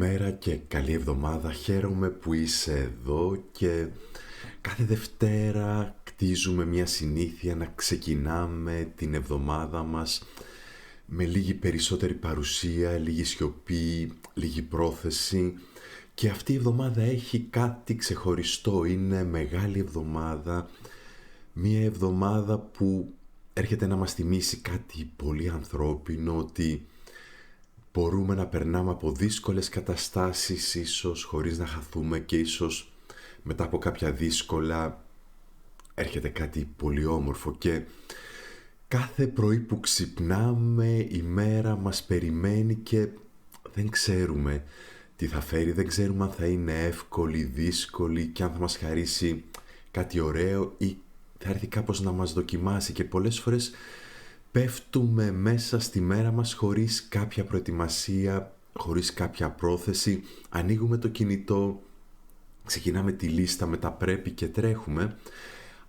Μέρα και καλή εβδομάδα, χαίρομαι που είσαι εδώ και κάθε Δευτέρα κτίζουμε μια συνήθεια να ξεκινάμε την εβδομάδα μας με λίγη περισσότερη παρουσία, λίγη σιωπή, λίγη πρόθεση και αυτή η εβδομάδα έχει κάτι ξεχωριστό, είναι μεγάλη εβδομάδα, μια εβδομάδα που έρχεται να μας θυμίσει κάτι πολύ ανθρώπινο, ότι μπορούμε να περνάμε από δύσκολες καταστάσεις ίσως χωρίς να χαθούμε και ίσως μετά από κάποια δύσκολα έρχεται κάτι πολύ όμορφο και κάθε πρωί που ξυπνάμε η μέρα μας περιμένει και δεν ξέρουμε τι θα φέρει, δεν ξέρουμε αν θα είναι εύκολη, δύσκολη και αν θα μας χαρίσει κάτι ωραίο ή θα έρθει κάπως να μας δοκιμάσει και πολλές φορές πέφτουμε μέσα στη μέρα μας χωρίς κάποια προετοιμασία, χωρίς κάποια πρόθεση, ανοίγουμε το κινητό, ξεκινάμε τη λίστα με τα πρέπει και τρέχουμε,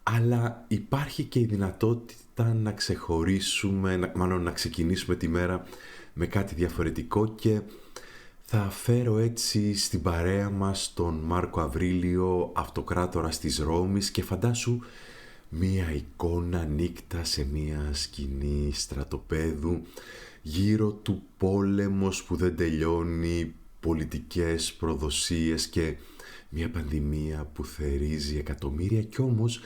αλλά υπάρχει και η δυνατότητα να ξεχωρίσουμε, μάλλον να ξεκινήσουμε τη μέρα με κάτι διαφορετικό και θα φέρω έτσι στην παρέα μας τον Μάρκο Αβρίλιο, αυτοκράτορας της Ρώμης και φαντάσου μία εικόνα νύκτα σε μία σκηνή στρατοπέδου, γύρω του πόλεμος που δεν τελειώνει, πολιτικές προδοσίες και μία πανδημία που θερίζει εκατομμύρια κι όμως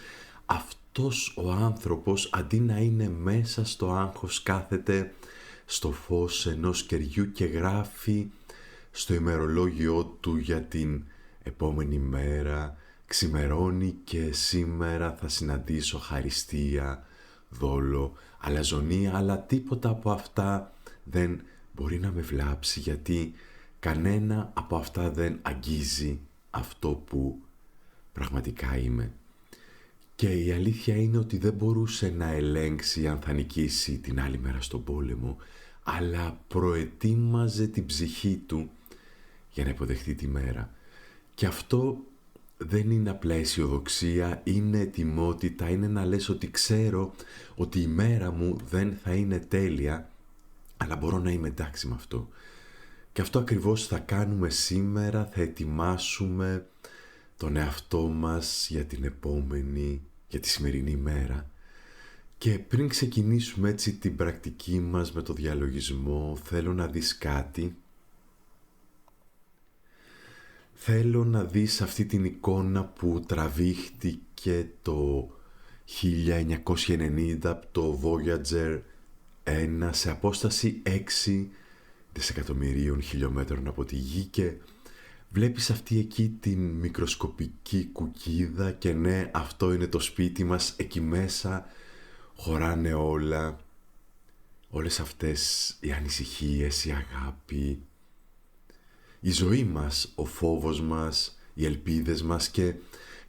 αυτός ο άνθρωπος αντί να είναι μέσα στο άγχος κάθεται στο φως ενός κεριού και γράφει στο ημερολόγιό του για την επόμενη μέρα. Ξημερώνει και σήμερα θα συναντήσω χαριστία, δόλο, αλαζονία, αλλά τίποτα από αυτά δεν μπορεί να με βλάψει γιατί κανένα από αυτά δεν αγγίζει αυτό που πραγματικά είμαι. Και η αλήθεια είναι ότι δεν μπορούσε να ελέγξει αν θα νικήσει την άλλη μέρα στον πόλεμο, αλλά προετοίμαζε την ψυχή του για να υποδεχτεί τη μέρα. Και αυτό δεν είναι απλά αισιοδοξία, είναι ετοιμότητα, είναι να λες ότι ξέρω ότι η μέρα μου δεν θα είναι τέλεια, αλλά μπορώ να είμαι εντάξει με αυτό. Και αυτό ακριβώς θα κάνουμε σήμερα, θα ετοιμάσουμε τον εαυτό μας για την επόμενη, για τη σημερινή μέρα. Και πριν ξεκινήσουμε έτσι την πρακτική μας με το διαλογισμό, θέλω να δεις κάτι. Θέλω να δεις αυτή την εικόνα που τραβήχτηκε το 1990 από το Voyager 1 σε απόσταση 6 δισεκατομμυρίων χιλιόμετρων από τη Γη και βλέπεις αυτή εκεί την μικροσκοπική κουκκίδα και ναι, αυτό είναι το σπίτι μας, εκεί μέσα χωράνε όλα, όλες αυτές οι ανησυχίες, η αγάπη, η ζωή μας, ο φόβος μας, οι ελπίδες μας και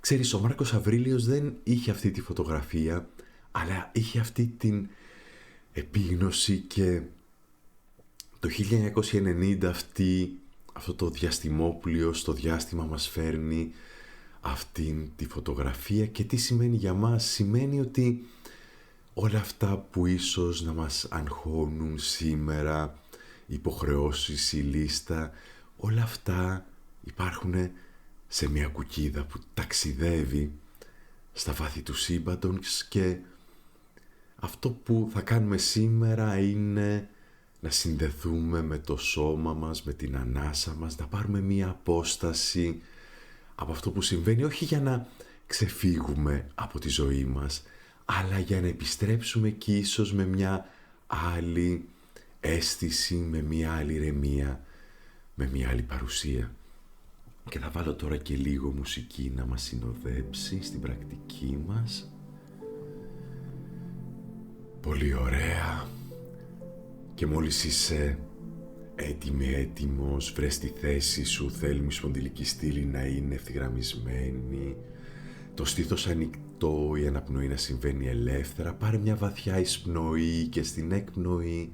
ξέρεις, ο Μάρκος Αβρίλιος δεν είχε αυτή τη φωτογραφία, αλλά είχε αυτή την επίγνωση και το 1990 αυτό το διαστημόπλιο στο διάστημα μας φέρνει αυτήν τη φωτογραφία και τι σημαίνει για μας, σημαίνει ότι όλα αυτά που ίσως να μας αγχώνουν σήμερα, υποχρεώσεις, η λίστα, όλα αυτά υπάρχουν σε μια κουκκίδα που ταξιδεύει στα βάθη του σύμπαντος και αυτό που θα κάνουμε σήμερα είναι να συνδεθούμε με το σώμα μας, με την ανάσα μας, να πάρουμε μια απόσταση από αυτό που συμβαίνει, όχι για να ξεφύγουμε από τη ζωή μας, αλλά για να επιστρέψουμε και ίσως με μια άλλη αίσθηση, με μια άλλη ηρεμία, με μια άλλη παρουσία. Και θα βάλω τώρα και λίγο μουσική να μας συνοδέψει στην πρακτική μας. Πολύ ωραία. Και μόλις είσαι έτοιμος, βρες τη θέση σου, θέλει η σπονδυλική στήλη να είναι ευθυγραμμισμένη, το στήθος ανοιχτό, η αναπνοή να συμβαίνει ελεύθερα, πάρε μια βαθιά εισπνοή και στην έκπνοή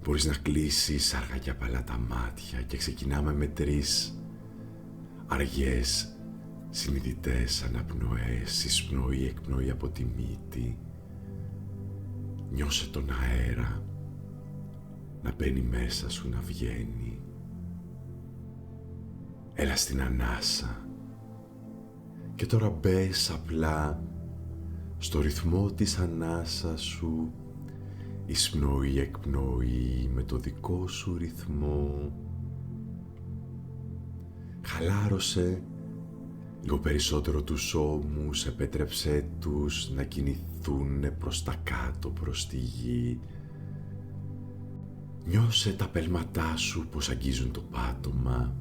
μπορείς να κλείσεις αργά και απαλά τα μάτια και ξεκινάμε με 3 αργές συνειδητές αναπνοές, εισπνοή, εκπνοή από τη μύτη. Νιώσε τον αέρα να μπαίνει μέσα σου, να βγαίνει. Έλα στην ανάσα. Και τώρα μπες απλά στο ρυθμό της ανάσας σου, εισπνοή, εκπνοή, με το δικό σου ρυθμό. Χαλάρωσε λίγο περισσότερο τους ώμους, επέτρεψέ τους να κινηθούν προς τα κάτω, προς τη γη. Νιώσε τα πέλματά σου πως αγγίζουν το πάτωμα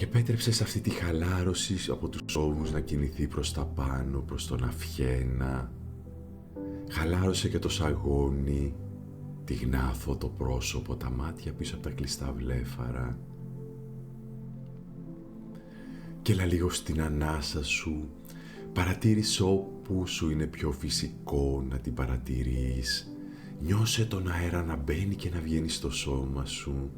και επέτρεψε σε αυτή τη χαλάρωση από τους ώμους να κινηθεί προς τα πάνω, προς τον αυχένα. Χαλάρωσε και το σαγόνι, τη γνάθο, το πρόσωπο, τα μάτια πίσω από τα κλειστά βλέφαρα. Και έλα λίγο στην ανάσα σου, παρατήρησε όπου σου είναι πιο φυσικό να την παρατηρείς. Νιώσε τον αέρα να μπαίνει και να βγαίνει στο σώμα σου.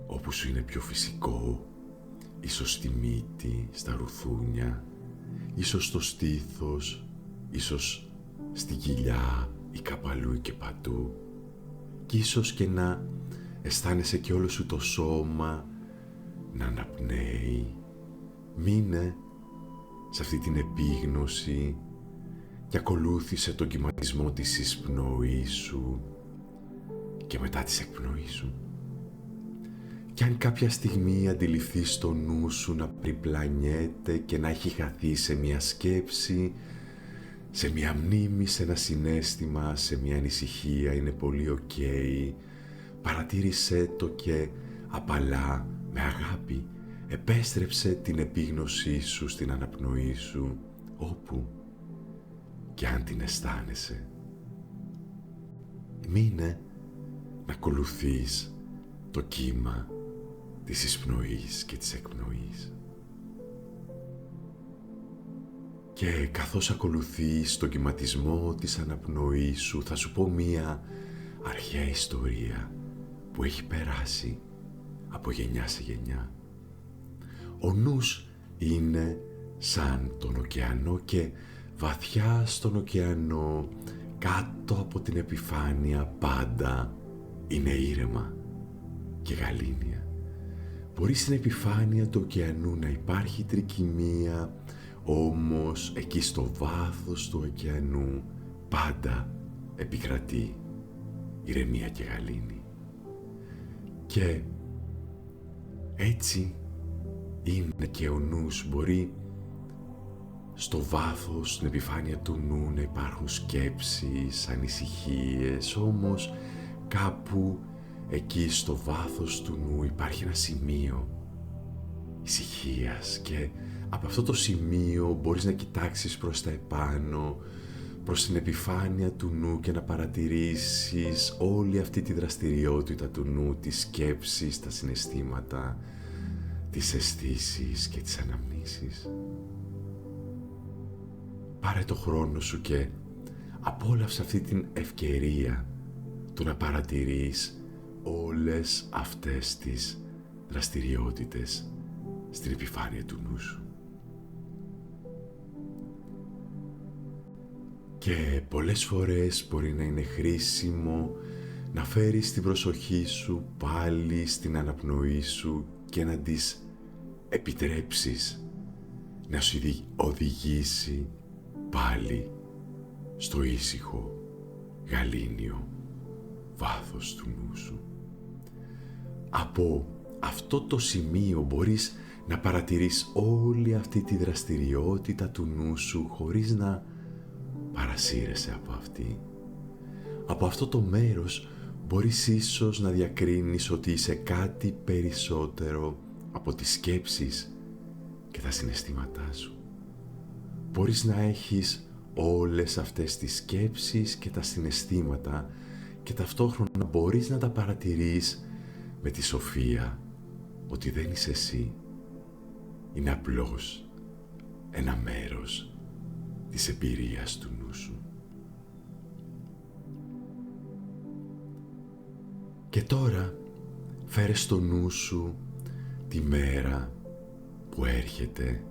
Όπου σου είναι πιο φυσικό, ίσως στη μύτη, στα ρουθούνια, ίσως στο στήθος, ίσως στη κοιλιά ή κάπου αλλού και παντού. Και ίσως και να αισθάνεσαι και όλο σου το σώμα να αναπνέει. Μείνε σε αυτή την επίγνωση και ακολούθησε τον κυματισμό της εισπνοής σου και μετά της εκπνοής σου. Και αν κάποια στιγμή αντιληφθείς το νου σου να περιπλανιέται και να έχει χαθεί σε μια σκέψη, σε μια μνήμη, σε ένα συναίσθημα, σε μια ανησυχία, είναι πολύ οκ. Παρατήρησέ το και απαλά, με αγάπη, επέστρεψε την επίγνωσή σου στην αναπνοή σου, όπου και αν την αισθάνεσαι. Μείνε να ακολουθείς το κύμα της εισπνοής και της εκπνοής. Και καθώς ακολουθείς τον κυματισμό της αναπνοής σου, θα σου πω μία αρχαία ιστορία που έχει περάσει από γενιά σε γενιά. Ο νους είναι σαν τον ωκεανό και βαθιά στον ωκεανό, κάτω από την επιφάνεια, πάντα είναι ήρεμα και γαλήνια. Μπορεί στην επιφάνεια του ωκεανού να υπάρχει τρικυμία, όμως εκεί στο βάθος του ωκεανού πάντα επικρατεί ηρεμία και γαλήνη. Και έτσι είναι και ο νους. Μπορεί στο βάθος, στην επιφάνεια του νου να υπάρχουν σκέψεις, ανησυχίες, όμως κάπου εκεί στο βάθος του νου υπάρχει ένα σημείο ησυχίας και από αυτό το σημείο μπορείς να κοιτάξεις προς τα επάνω, προς την επιφάνεια του νου και να παρατηρήσεις όλη αυτή τη δραστηριότητα του νου, τις σκέψεις, τα συναισθήματα, τις αισθήσεις και τις αναμνήσεις. Πάρε το χρόνο σου και απόλαυσε αυτή την ευκαιρία του να παρατηρείς όλες αυτές τις δραστηριότητες στην επιφάνεια του νου σου. Και πολλές φορές μπορεί να είναι χρήσιμο να φέρεις την προσοχή σου πάλι στην αναπνοή σου και να της επιτρέψεις να σου οδηγήσει πάλι στο ήσυχο, γαλήνιο βάθος του νου σου. Από αυτό το σημείο μπορείς να παρατηρείς όλη αυτή τη δραστηριότητα του νου σου χωρίς να παρασύρεσαι από αυτή. Από αυτό το μέρος μπορείς ίσως να διακρίνεις ότι είσαι κάτι περισσότερο από τις σκέψεις και τα συναισθήματά σου. Μπορείς να έχεις όλες αυτές τις σκέψεις και τα συναισθήματα και ταυτόχρονα μπορείς να τα παρατηρείς με τη σοφία ότι δεν είσαι εσύ. Είναι απλώς ένα μέρος της εμπειρίας του νου σου. Και τώρα φέρε στο νου σου τη μέρα που έρχεται.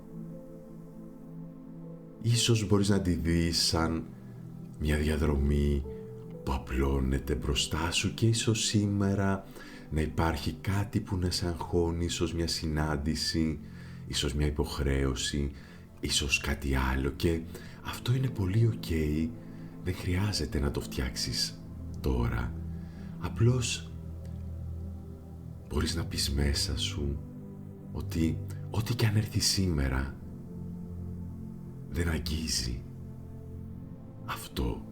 Ίσως μπορείς να τη δεις σαν μια διαδρομή που απλώνεται μπροστά σου και ίσως σήμερα να υπάρχει κάτι που να σε αγχώνει, ίσως μια συνάντηση, ίσως μια υποχρέωση, ίσως κάτι άλλο και αυτό είναι πολύ ok, δεν χρειάζεται να το φτιάξεις τώρα. Απλώς μπορείς να πεις μέσα σου ότι ό,τι και αν έρθει σήμερα δεν αγγίζει αυτό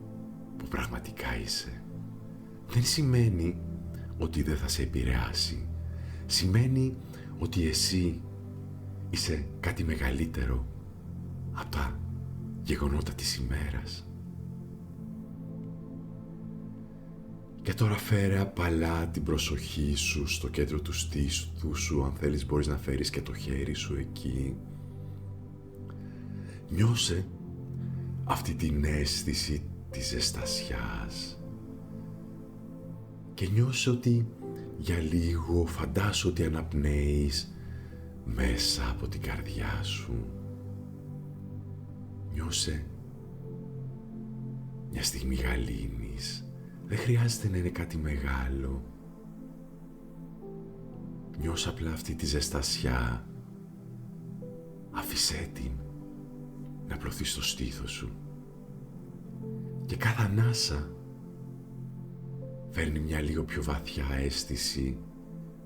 που πραγματικά είσαι. Δεν σημαίνει ότι δεν θα σε επηρεάσει. Σημαίνει ότι εσύ είσαι κάτι μεγαλύτερο από τα γεγονότα της ημέρας. Και τώρα φέρε απαλά την προσοχή σου στο κέντρο του στήθου σου. Αν θέλεις μπορείς να φέρεις και το χέρι σου εκεί. Νιώσε αυτή την αίσθηση της ζεστασιάς και νιώσε ότι για λίγο φαντάσου ότι αναπνέεις μέσα από την καρδιά σου. Νιώσε μια στιγμή γαλήνης. Δεν χρειάζεται να είναι κάτι μεγάλο. Νιώσε απλά αυτή τη ζεστασιά. Άφησέ την να πλωθεί στο στήθος σου. Και κάθε ανάσα φέρνει μια λίγο πιο βαθιά αίσθηση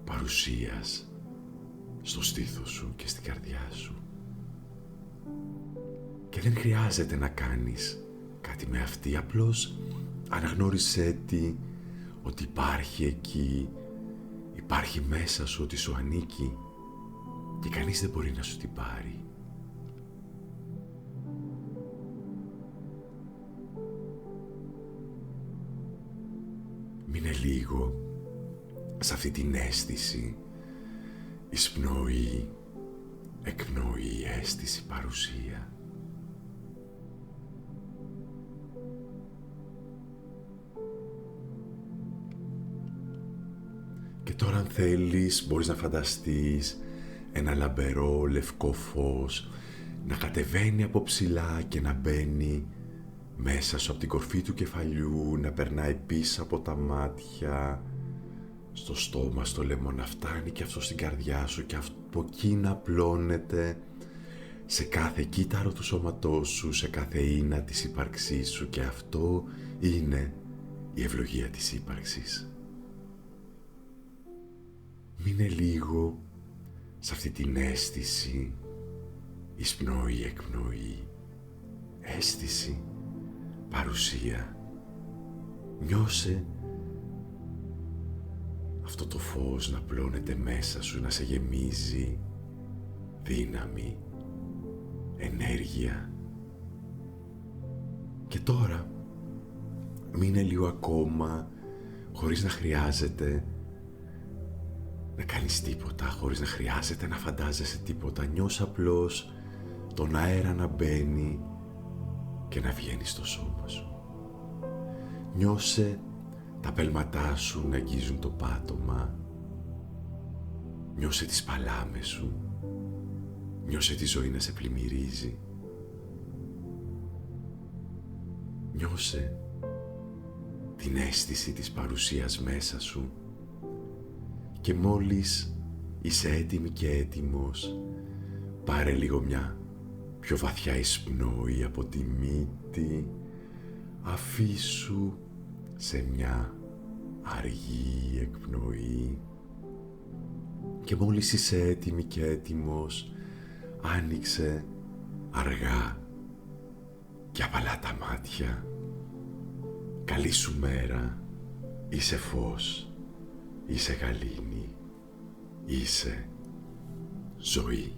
παρουσίας στο στήθος σου και στην καρδιά σου. Και δεν χρειάζεται να κάνεις κάτι με αυτή, απλώς αναγνώρισέ τη ότι υπάρχει εκεί, υπάρχει μέσα σου, ότι σου ανήκει και κανείς δεν μπορεί να σου την πάρει. Μείνε λίγο σε αυτή την αίσθηση, εισπνοή, εκπνοή, αίσθηση, παρουσία. Και τώρα αν θέλεις μπορείς να φανταστείς ένα λαμπερό λευκό φως να κατεβαίνει από ψηλά και να μπαίνει μέσα σου από την κορφή του κεφαλιού, να περνάει πίσω από τα μάτια, στο στόμα, στο λαιμό, να φτάνει και αυτό στην καρδιά σου και από εκεί να απλώνεται σε κάθε κύτταρο του σώματός σου, σε κάθε ίνα της ύπαρξής σου και αυτό είναι η ευλογία της ύπαρξης. Μείνε λίγο σε αυτή την αίσθηση, εισπνοή, εκπνοή, αίσθηση, παρουσία. Νιώσε αυτό το φως να πλώνεται μέσα σου, να σε γεμίζει δύναμη, ενέργεια. Και τώρα μείνε λίγο ακόμα χωρίς να χρειάζεται να κάνεις τίποτα, χωρίς να χρειάζεται να φαντάζεσαι τίποτα. Νιώσε απλώς τον αέρα να μπαίνει και να βγαίνει στο σώμα σου. Νιώσε τα πέλματά σου να αγγίζουν το πάτωμα. Νιώσε τις παλάμες σου. Νιώσε τη ζωή να σε πλημμυρίζει. Νιώσε την αίσθηση της παρουσίας μέσα σου. Και μόλις είσαι έτοιμη και έτοιμος, πάρε λίγο μια πιο βαθιά εισπνοή από τη μύτη, αφήσου σε μια αργή εκπνοή και μόλις είσαι έτοιμη και έτοιμος, άνοιξε αργά και απαλά τα μάτια. Καλή σου μέρα, είσαι φως, είσαι γαλήνη, είσαι ζωή.